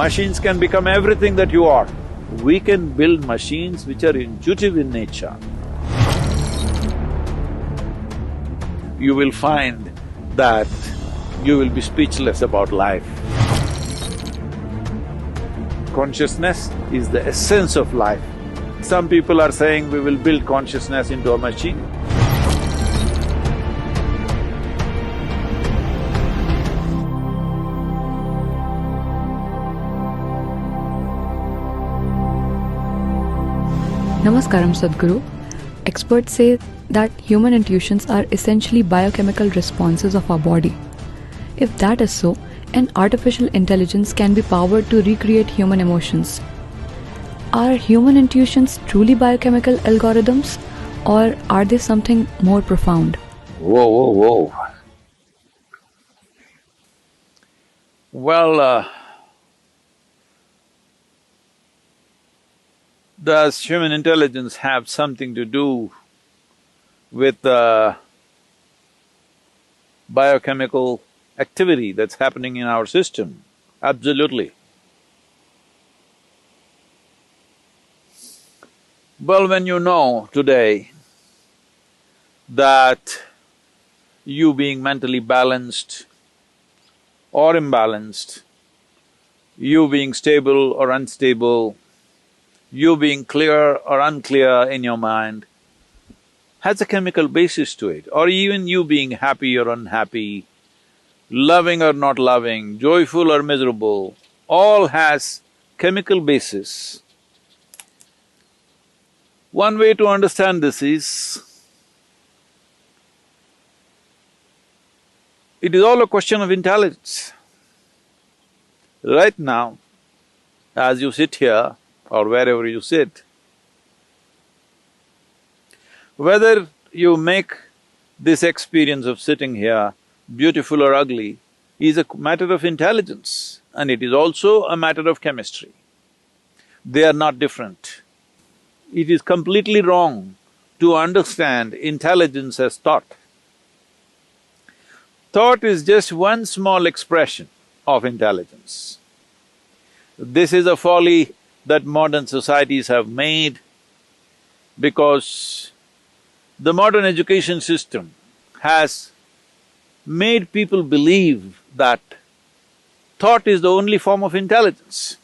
Machines can become everything that you are. We can build machines which are intuitive in nature. You will find that you will be speechless about life. Consciousness is the essence of life. Some people are saying we will build consciousness into a machine. Namaskaram, Sudhguru. Experts say that human intuitions are essentially biochemical responses of our body. If that is so, an artificial intelligence can be powered to recreate human emotions. Are human intuitions truly biochemical algorithms, or are they something more profound? Whoa. Well, does human intelligence have something to do with biochemical activity that's happening in our system? Absolutely. Well, when you know today that you being mentally balanced or imbalanced, you being stable or unstable, you being clear or unclear in your mind, has a chemical basis to it, or even you being happy or unhappy, loving or not loving, joyful or miserable, all has chemical basis. One way to understand this is, it is all a question of intelligence. Right now, as you sit here or wherever you sit, whether you make this experience of sitting here beautiful or ugly is a matter of intelligence, and it is also a matter of chemistry. They are not different. It is completely wrong to understand intelligence as thought. Thought is just one small expression of intelligence. This is a folly that modern societies have made because the modern education system has made people believe that thought is the only form of intelligence.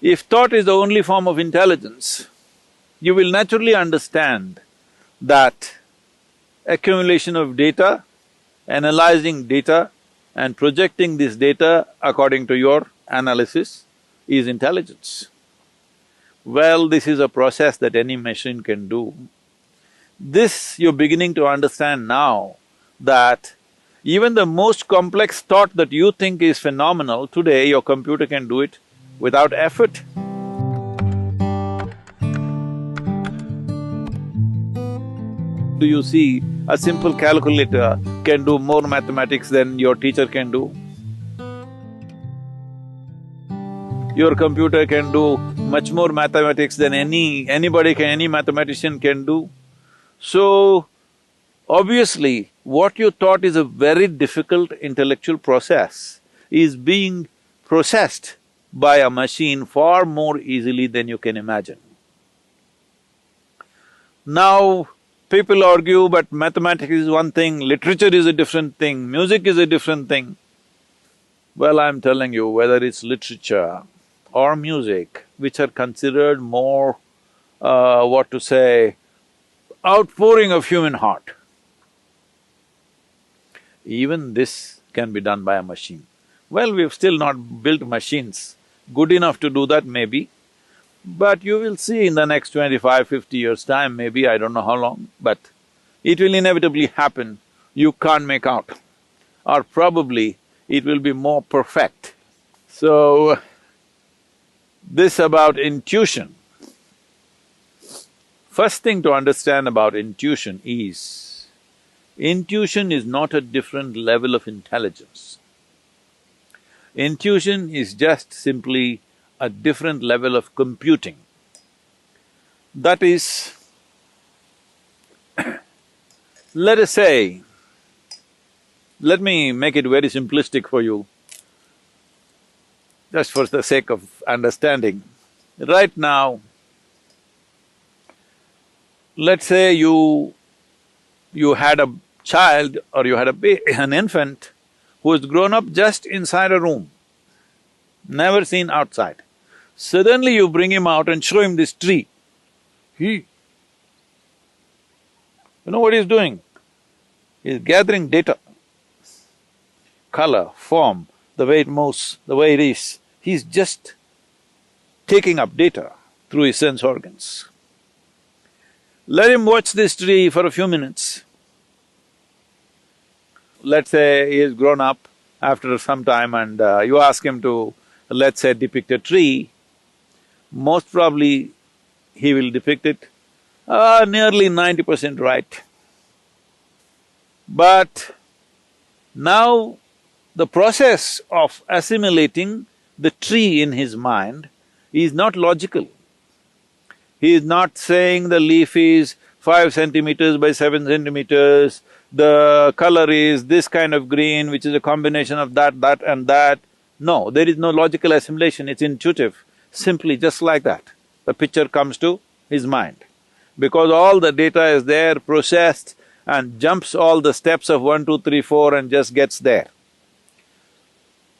If thought is the only form of intelligence, you will naturally understand that accumulation of data, analyzing data and projecting this data according to your analysis is intelligence. Well, this is a process that any machine can do. This you're beginning to understand now, that even the most complex thought that you think is phenomenal, today your computer can do it without effort. Do you see a simple calculator can do more mathematics than your teacher can do? Your computer can do much more mathematics than any mathematician can do. So, obviously, what you thought is a very difficult intellectual process is being processed by a machine far more easily than you can imagine. Now, people argue, but mathematics is one thing, literature is a different thing, music is a different thing. Well, I'm telling you, whether it's literature or music, which are considered more, outpouring of human heart, even this can be done by a machine. Well, we've still not built machines good enough to do that maybe, but you will see in the next 25, 50 years' time, maybe, I don't know how long, but it will inevitably happen, you can't make out. Or probably it will be more perfect. So, this about intuition. First thing to understand about intuition is not a different level of intelligence. Intuition is just simply a different level of computing. That is, let us say, let me make it very simplistic for you. just for the sake of understanding. Right now, let's say you had a child or you had an infant who has grown up just inside a room, never seen outside. Suddenly you bring him out and show him this tree. You know what he's doing? He's gathering data, color, form, the way it moves, the way it is. He's just taking up data through his sense organs. Let him watch this tree for a few minutes. Let's say he has grown up after some time and you ask him to, let's say, depict a tree, most probably he will depict it nearly 90% right. But now the process of assimilating the tree in his mind is not logical. He is not saying the leaf is 5 centimeters by 7 centimeters, the color is this kind of green, which is a combination of that, that and that. No, there is no logical assimilation, it's intuitive, simply just like that. The picture comes to his mind. Because all the data is there, processed, and jumps all the steps of 1, 2, 3, 4 and just gets there.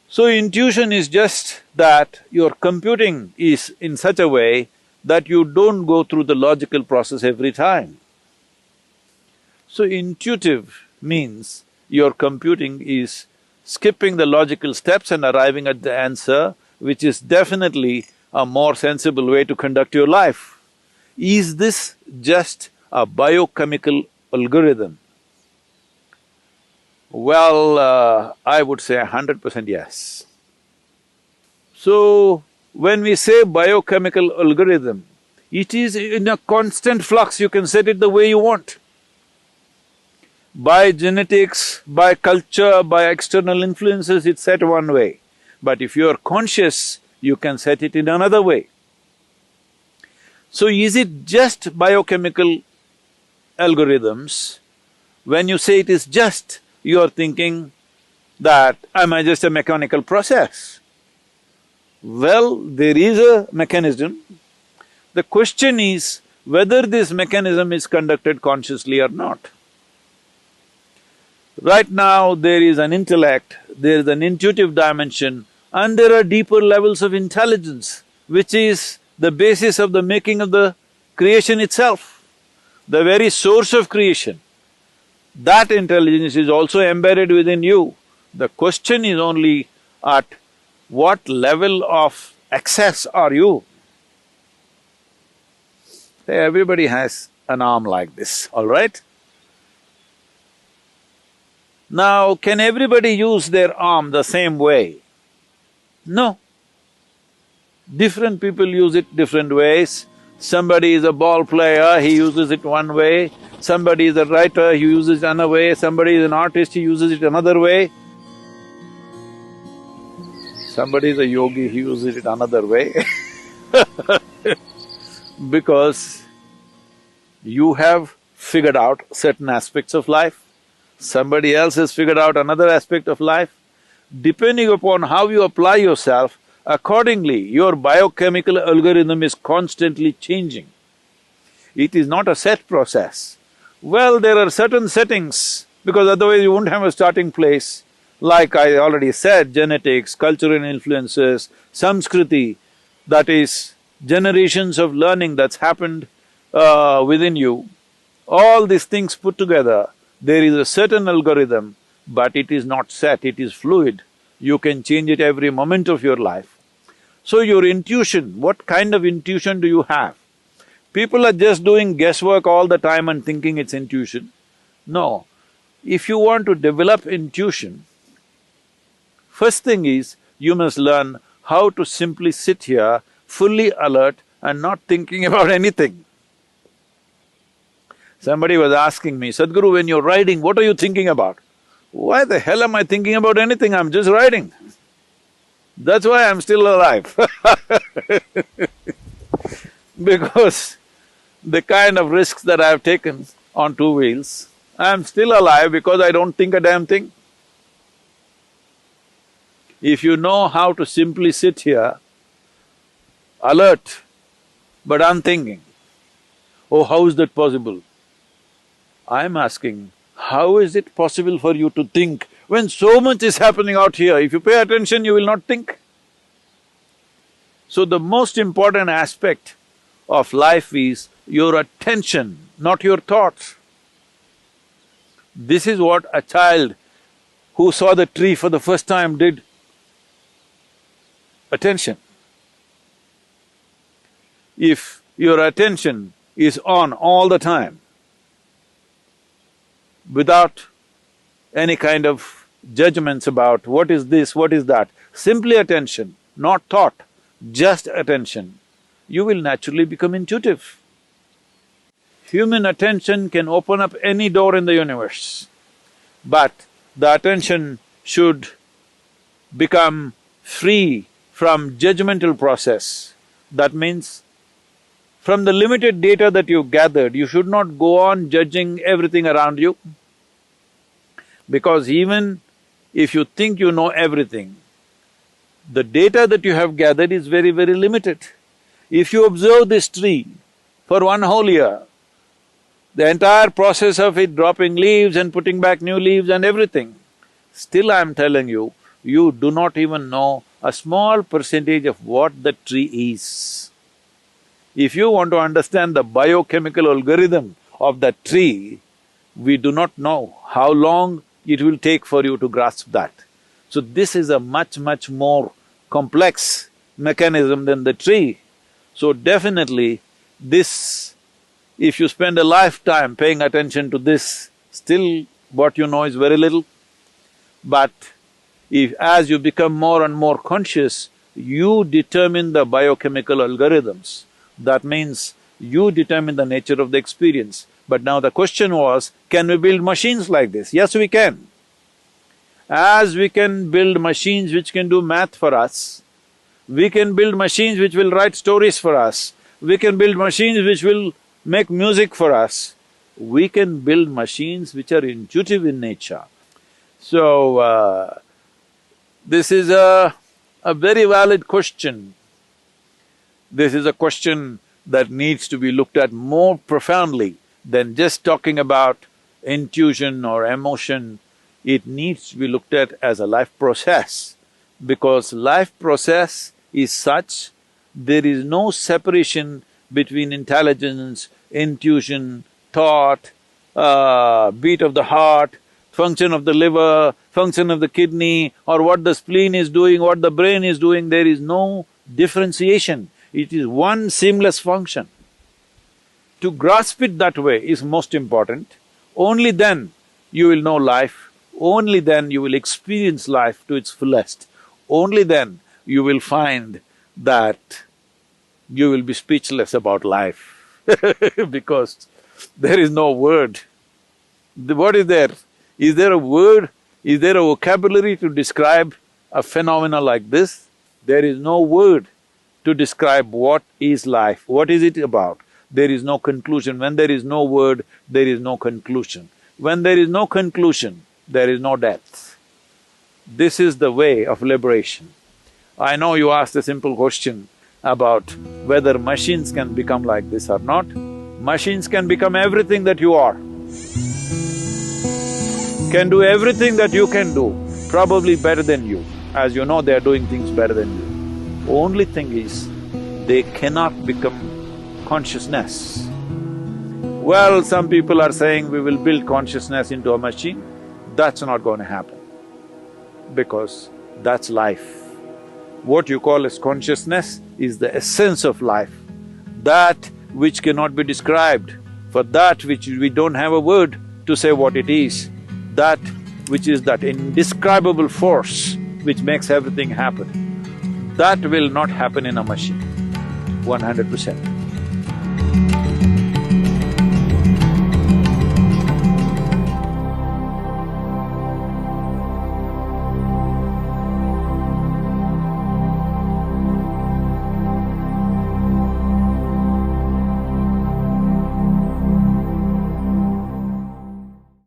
So intuition is just that your computing is in such a way that you don't go through the logical process every time. So intuitive means your computing is skipping the logical steps and arriving at the answer, which is definitely a more sensible way to conduct your life. Is this just a biochemical algorithm? Well, I would say 100% yes. So, when we say biochemical algorithm, it is in a constant flux, you can set it the way you want. By genetics, by culture, by external influences, it's set one way. But if you are conscious, you can set it in another way. So is it just biochemical algorithms? When you say it is just, you are thinking that, am I just a mechanical process? Well, there is a mechanism. The question is whether this mechanism is conducted consciously or not. Right now, there is an intellect, there is an intuitive dimension, and there are deeper levels of intelligence, which is the basis of the making of the creation itself, the very source of creation. That intelligence is also embedded within you. The question is only at what level of access are you? Say, everybody has an arm like this, all right? Now, can everybody use their arm the same way? No. Different people use it different ways. Somebody is a ball player, he uses it one way. Somebody is a writer, he uses it another way. Somebody is an artist, he uses it another way. Somebody is a yogi, he uses it another way because you have figured out certain aspects of life, somebody else has figured out another aspect of life. Depending upon how you apply yourself, accordingly, your biochemical algorithm is constantly changing. It is not a set process. Well, there are certain settings, because otherwise you won't have a starting place. Like I already said, genetics, cultural influences, Samskriti, that is generations of learning that's happened within you. All these things put together, there is a certain algorithm, but it is not set, it is fluid. You can change it every moment of your life. So your intuition, what kind of intuition do you have? People are just doing guesswork all the time and thinking it's intuition. No, if you want to develop intuition, first thing is, you must learn how to simply sit here, fully alert and not thinking about anything. Somebody was asking me, Sadhguru, when you're riding, what are you thinking about? Why the hell am I thinking about anything? I'm just riding. That's why I'm still alive because the kind of risks that I've taken on 2 wheels, I'm still alive because I don't think a damn thing. If you know how to simply sit here, alert but unthinking, oh, how is that possible? I'm asking, how is it possible for you to think when so much is happening out here? If you pay attention, you will not think. So the most important aspect of life is your attention, not your thoughts. This is what a child who saw the tree for the first time did. Attention. If your attention is on all the time, without any kind of judgments about what is this, what is that, simply attention, not thought, just attention, you will naturally become intuitive. Human attention can open up any door in the universe, but the attention should become free from judgmental process. That means, from the limited data that you've gathered, you should not go on judging everything around you. Because even if you think you know everything, the data that you have gathered is very, very limited. If you observe this tree for one whole year, the entire process of it dropping leaves and putting back new leaves and everything, still I'm telling you, you do not even know a small percentage of what the tree is. If you want to understand the biochemical algorithm of that tree, we do not know how long it will take for you to grasp that. So this is a much, much more complex mechanism than the tree. So definitely this, if you spend a lifetime paying attention to this, still what you know is very little. But if as you become more and more conscious, you determine the biochemical algorithms. That means you determine the nature of the experience. But now the question was, can we build machines like this? Yes, we can. As we can build machines which can do math for us, we can build machines which will write stories for us, we can build machines which will make music for us, we can build machines which are intuitive in nature. So, this is a very valid question. This is a question that needs to be looked at more profoundly than just talking about intuition or emotion. It needs to be looked at as a life process, because life process is such, there is no separation between intelligence, intuition, thought, beat of the heart, function of the liver, function of the kidney, or what the spleen is doing, what the brain is doing. There is no differentiation. It is one seamless function. To grasp it that way is most important. Only then you will know life, only then you will experience life to its fullest. Only then you will find that you will be speechless about life because there is no word. What is there? Is there a word? Is there a vocabulary to describe a phenomena like this? There is no word to describe what is life, what is it about. There is no conclusion. When there is no word, there is no conclusion. When there is no conclusion, there is no depth. This is the way of liberation. I know you asked a simple question about whether machines can become like this or not. Machines can become everything that you are, can do everything that you can do, probably better than you. As you know, they are doing things better than you. Only thing is, they cannot become consciousness. Well, some people are saying we will build consciousness into a machine. That's not going to happen, because that's life. What you call as consciousness is the essence of life, that which cannot be described, for that which we don't have a word to say what it is, that which is that indescribable force which makes everything happen. That will not happen in a machine, 100%.